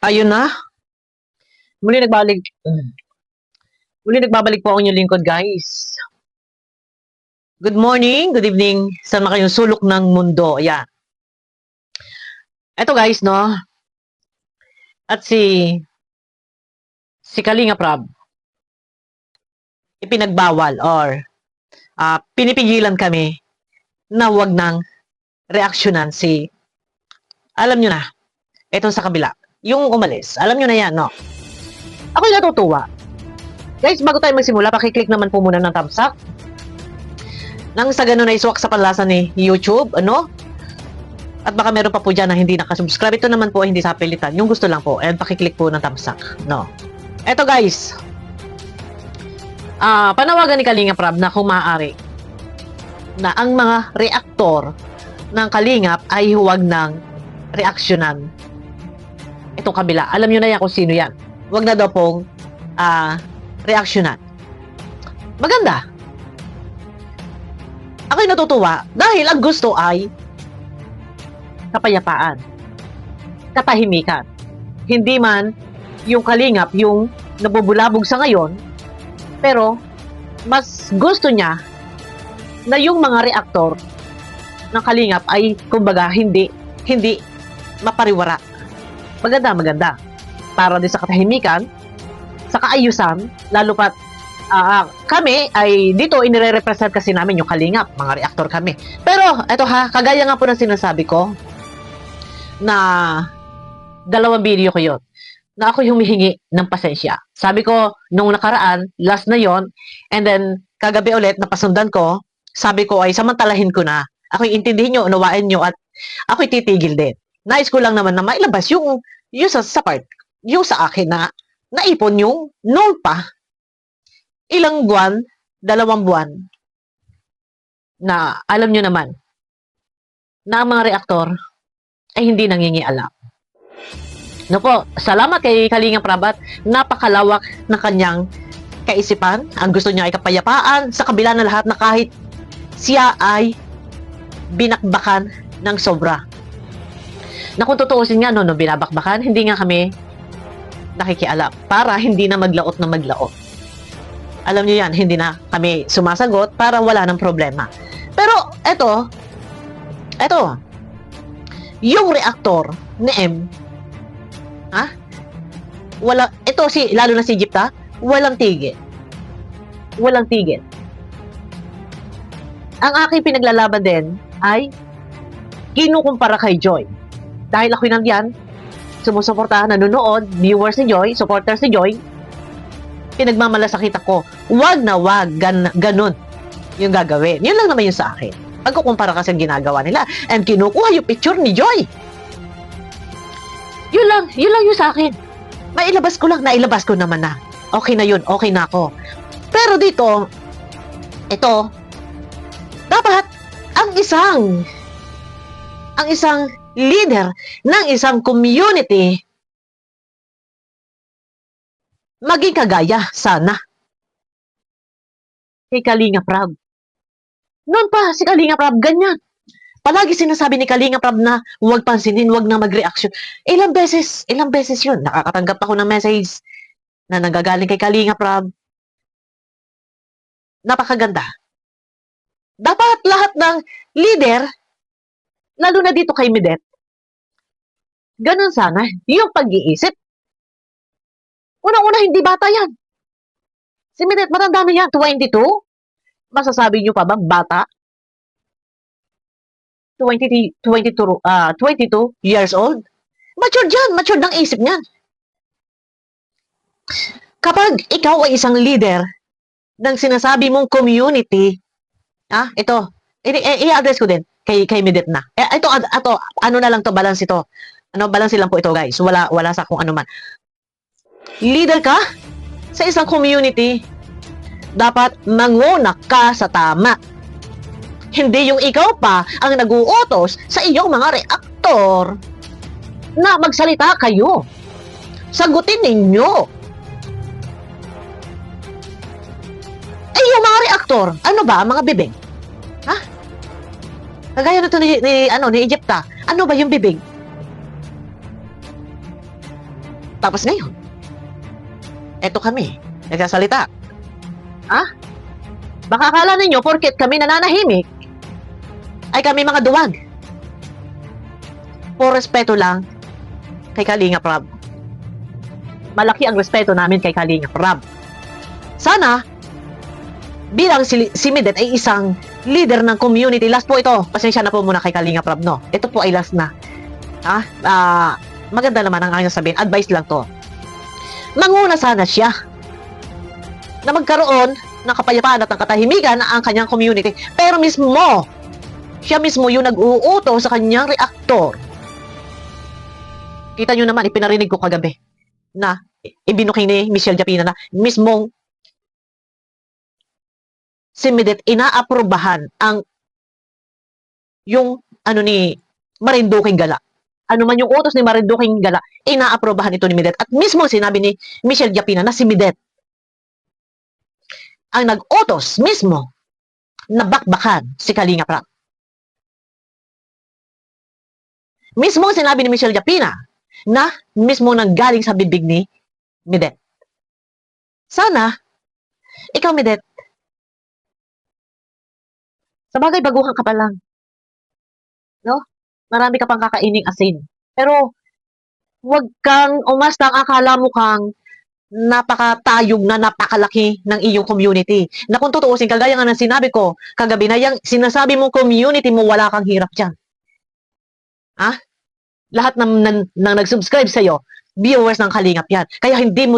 Ayun na, muli nagbalik. Muli nagbabalik po ang inyong lingkod, guys. Good morning, good evening, saan na kayong sulok ng mundo. Ayan. Eto guys, no? At si Kalinga Prab, ipinagbawal or pinipigilan kami na wag nang reaksyonan alam nyo na, etong sa kabila, yung umalis. Alam nyo na yan, no? Ako'y natutuwa. Guys, bago tayo magsimula, pakiclick naman po muna ng thumbs up. Nang sa ganun ay swak sa panlasa ni YouTube, ano? At baka meron pa po dyan na hindi nakasubscribe. Ito naman po hindi sa pilitan. Yung gusto lang po. And pakiclick po ng thumbs up, no? Eto guys, panawagan ni Kalinga Prab na kung maaari na ang mga reaktor ng Kalingap ay huwag nang reaksyonan itong kabila. Alam nyo na yan kung sino yan. Huwag na daw pong reaksyonan. Maganda. Ako'y natutuwa dahil ang gusto ay kapayapaan, katahimikan. Hindi man yung Kalingap yung nabubulabog sa ngayon, pero mas gusto niya na yung mga reaktor ng Kalingap ay kumbaga hindi mapariwara. Maganda. Para din sa katahimikan, sa kaayusan, lalo pat kami ay dito inire-represent kasi namin yung Kalingap, mga reaktor kami. Pero eto kagaya nga po ng sinasabi ko na dalawang video ko yun, na ako humihingi ng pasensya. Sabi ko, nung nakaraan, last na yon, and then kagabi ulit, napasundan ko, sabi ko ay samantalahin ko na. Ako'y intindihin nyo, unawain nyo, at ako'y titigil din. Nais ko lang naman na mailabas yung sa part, yung sa akin na naipon yung noon pa, ilang buwan, 2 buwan, na alam nyo naman, na ang mga reaktor ay hindi nangingialam. No po, salamat kay Kalinga Prab at napakalawak na kanyang kaisipan. Ang gusto niya ay kapayapaan sa kabila na lahat na kahit siya ay binakbakan ng sobra. Na kung tutuusin nga, no, binabakbakan, hindi nga kami nakikialam para hindi na maglaot na maglaot. Alam niyo yan, hindi na kami sumasagot para wala ng problema. Pero eto, yung reaktor ni M, lalo na si Egypt, walang tigil. Walang tigil. Ang aking pinaglalaban din ay kinukumpara kay Joy. Dahil ako'y nandiyan, sumusuporta, nanonood, viewers ni Joy, supporters ni Joy, pinagmamalasakit ako. Wag na wag, ganun yung gagawin. Yun lang naman yung sa akin. Pagkukumpara kasi ang ginagawa nila. And kinukuha yung picture ni Joy. Yun lang yung sa akin. Nailabas ko naman na. Okay na yun, okay na ako. Pero dito, ito, dapat ang isang leader ng isang community maging kagaya sana kay Kalinga Prab. Noon pa si Kalinga Prab ganyan. Palagi sinasabi ni Kalinga Prab na huwag pansinin, huwag na mag-reaction. Ilang beses yun. Nakakatanggap ako ng message na nagagaling kay Kalinga Prab. Napakaganda. Dapat lahat ng leader, lalo na dito kay Midet, ganun sana yung pag-iisip. Unang-una, hindi bata yan. Si Midet, matanda na yan, 22? Masasabi nyo pa ba, bata? 22 years old? Matured yan, matured ng isip niyan. Kapag ikaw ay isang leader ng sinasabi mong community, ito, i-address ko din kay Midet na. Ito, ano na lang to, balance ito. Balance lang po ito, guys. Wala sa kung ano man. Leader ka sa isang community, dapat manguna ka sa tama. Hindi yung ikaw pa ang nag-uutos sa iyong mga reaktor na magsalita kayo. Sagutin ninyo. Yung mga reaktor, ano ba, mga bibig? Kagaya nito ni Egypta. Ano ba yung bibig? Tapos ngayon, eto kami, nagsasalita. Baka akala ninyo, porket kami nananahimik, Ay kami mga duwag. Por respeto lang kay Kalingap Rab. malaki ang respeto namin kay Kalingap Rab. Sana, bilang si Midet ay isang leader ng community. Last po ito. Pasensya na po muna kay Kalingap Rab, no? Ito po ay last na. Maganda naman ang aking sabihin. Advice lang to. Manguna sana siya na magkaroon ng kapayapaan at ng katahimikan ang kanyang community. Pero siya mismo yung nag-uuto sa kanyang reaktor. Kita nyo naman, ipinarinig ko kagabi na ibinuking ni Michelle Japina na mismong si Midet inaaprobahan yung ni Marinduking Gala. Ano man yung utos ni Marinduking Gala, inaaprobahan ito ni Midet. At mismo sinabi ni Michelle Japina na si Midet ang nag-utos mismo na bakbakan si Kalingap Rab. Mismo sinabi ni Michelle Japina na mismo nanggaling sa bibig ni Midet. Sana, ikaw Midet, sa bagay baguhan ka pa lang. No? Marami ka pang kakaining asin. Pero, huwag kang umastang akala mo kang napakatayog na napakalaki ng iyong community. Na kung tutuusin, kagaya nga ng sinabi ko kagabi na yung sinasabi mong community mo, wala kang hirap dyan. Lahat ng nag-subscribe sa'yo, viewers ng Kalingap yan. Kaya hindi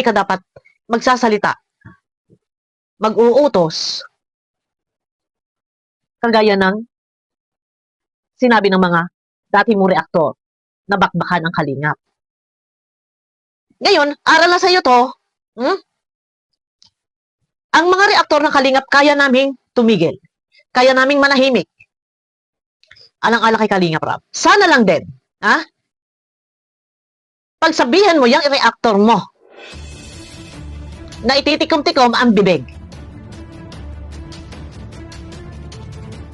ka dapat magsasalita, mag-uutos, kagaya ng sinabi ng mga dati mong reaktor na bakbakan ang Kalingap. Ngayon, aral na sa'yo to, ang mga reaktor ng Kalingap, kaya naming tumigil. Kaya naming manahimik. Alang-ala kay Kalingap Rab. Sana lang din, pagsabihan mo yung reactor mo na ititikom-tikom ang bibig.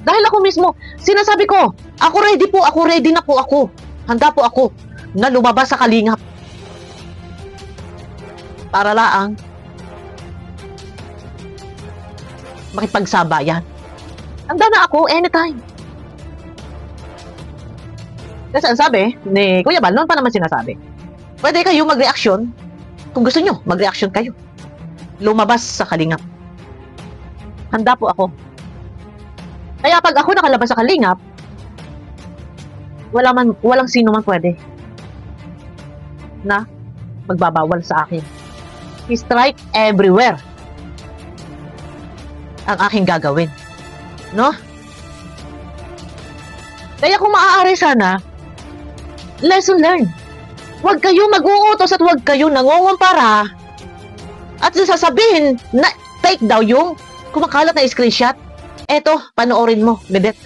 Dahil ako mismo, sinasabi ko, ready na po ako. Handa po ako na lumabas sa Kalingap. Para laang makipagsabayan. Handa na ako anytime. Kasi ang sabi ni Kuya Bal, noon pa naman sinasabi, pwede kayo mag-reaction. Kung gusto nyo, mag-reaction kayo. Lumabas sa Kalingap. Handa po ako. Kaya pag ako nakalabas sa Kalingap, walang sino man pwede na magbabawal sa akin. Strike everywhere ang aking gagawin. No? Kaya kung maaari sana, lesson learned. Huwag kayo mag-uutos at huwag kayo nangungumpara at sasabihin na take daw yung kumakalat na screenshot. Eto, panoorin mo, Midet.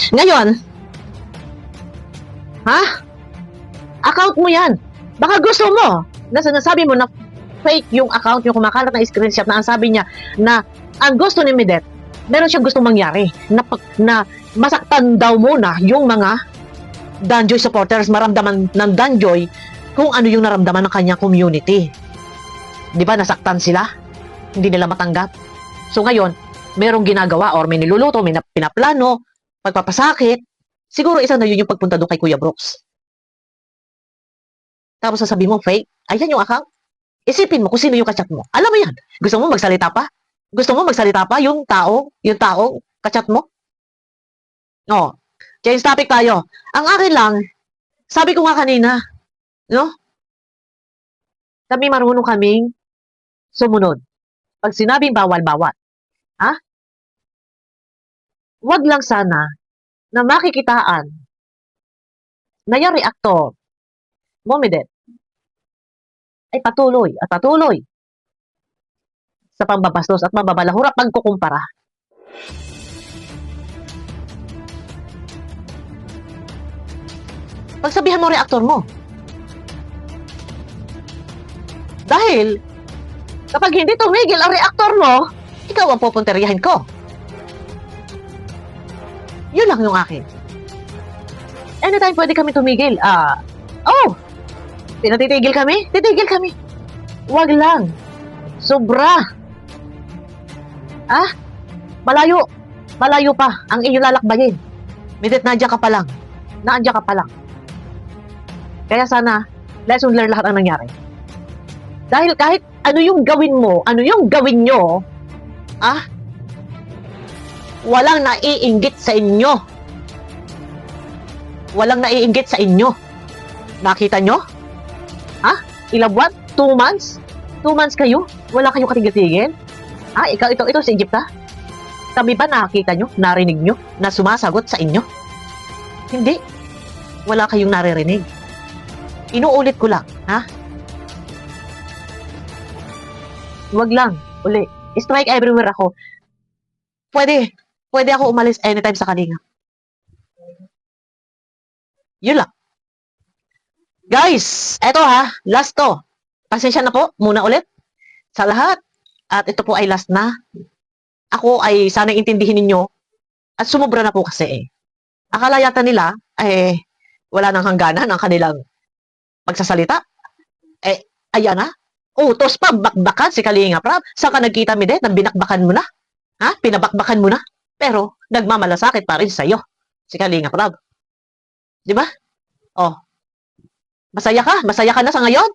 Ngayon, account mo yan. Baka gusto mo na sinasabi mo na fake yung account, yung kumakalat na screenshot na ang sabi niya na ang gusto ni Midet, meron siyang gustong mangyari na masaktan daw muna yung mga Danjoy supporters, maramdaman ng Danjoy kung ano yung naramdaman ng kanyang community. Di ba, nasaktan sila? Hindi nila matanggap. So ngayon, merong ginagawa or may niluluto, may pinaplano, pagpapasakit, siguro isa na yun yung pagpunta doon kay Kuya Brooks. Tapos sasabihin mo, fake, ayan yung account. Isipin mo kung sino yung kachat mo. Alam mo yan. Gusto mo magsalita pa? Gusto mo magsalita pa yung tao kachat mo? No. Change topic tayo. Ang akin lang, sabi ko nga kanina, no? Kami marunong kaming sumunod. Pag sinabing bawal, bawal. wag lang sana na makikitaan na yung reactor mo, Midet, ay patuloy at patuloy sa pambabastos at mababalahura pagkukumpara. Pagsabihan mo reactor mo. Dahil, kapag hindi tumigil ang reactor mo, ikaw ang pupunteriyahin ko. Yun lang yung akin. Anytime pwede kami tumigil. Pinatitigil kami? Titigil kami. Wag lang. Sobra. Malayo. Malayo pa ang inyong lalakbayin. Midet, nandiyan ka pa lang. Nandiyan ka pa lang. Kaya sana, lesson learn lahat ang nangyari. Dahil kahit ano yung gawin mo, ano yung gawin nyo, walang naiinggit sa inyo. Walang naiinggit sa inyo. Nakita nyo? Ilang buwan? 2 months? 2 months kayo? Wala kayong katigil-tigil? Ito sa Egypt, Kami ba nakita nyo, narinig nyo, na sumasagot sa inyo? Hindi. Wala kayong naririnig. Inuulit ko lang, Wag lang, uli. Strike everywhere ako. Pwede ako umalis anytime sa Kalinga. Yun lang. Guys, eto last to. Pasensya na po, muna ulit sa lahat. At ito po ay last na. Ako ay sana intindihin ninyo at sumubra na po kasi Akala yata nila, wala nang hangganan ang kanilang pagsasalita. Ayan utos pa, bakbakan si Kalinga Prab. Saan ka nagkita, Midet? Nang binakbakan mo na? Pinabakbakan mo na? Pero, nagmamalasakit pa rin sa'yo, si Kalinga Prab. Di ba? Masaya ka na sa ngayon?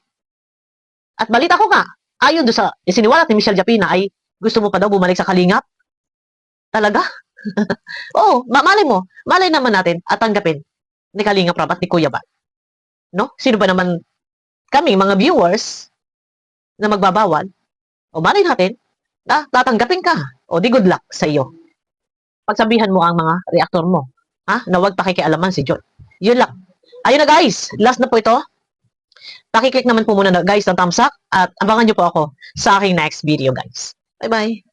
At balita ko nga, ayon doon sa isiniwalat ni Michelle Japina ay gusto mo pa daw bumalik sa Kalingap? Talaga? Malay naman natin at tanggapin ni Kalinga Prab at ni Kuya Bal. No? Sino ba naman kami, mga viewers, na magbabawal? Malay natin na tatanggapin ka. Di good luck sa iyo. Pagsabihan mo ang mga reactor mo, na huwag pakikialaman si John. Yun lang. Ayun na guys, last na po ito. Pakiclick naman po muna guys ng thumbs up at abangan nyo po ako sa aking next video guys. Bye-bye!